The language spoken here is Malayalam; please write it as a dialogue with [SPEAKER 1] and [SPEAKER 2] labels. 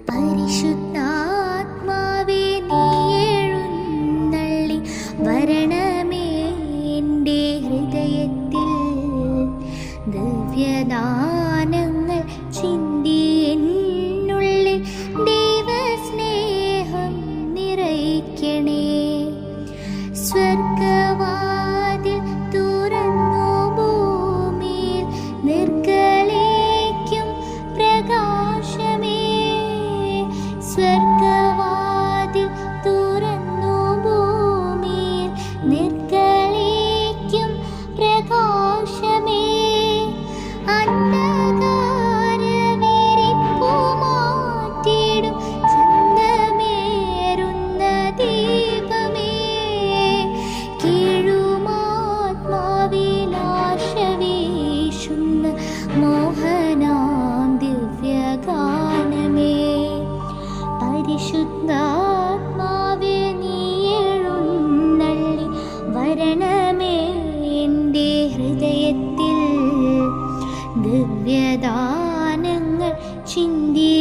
[SPEAKER 1] പരിശുദ്ധാത്മാവേ നീ എഴുന്നള്ളി വരണമേ എൻ്റെ ഹൃദയത്തിൽ. ദിവ്യദാനങ്ങൾ ചിന്തി എന്നുള്ളിൽ ദൈവസ്നേഹം നിറയ്ക്കണേ. സ്വർഗവാതിൽ തുറന്നു ഭൂമിയിൽ നിർഗളിക്കും പ്രകാശമേ. സ്വർഗവാതിൽ തുറന്നു ഭൂമിയിൽ നിർഗളിക്കും പ്രകാശമേ. അന്ധകാരവിരിപ്പു മാറ്റിടും ചന്തമേറുന്ന ദീപമേ. കീഴുമാത്മാവിലാശ വീശുന്ന മോഹനാം ദിവ്യഗാനമേ. പരിശുദ്ധാത്മാവേ നീ എഴുന്നള്ളി വരണമേ എൻ്റെ ഹൃദയത്തിൽ. ദിവ്യദാനങ്ങൾ ചിന്തി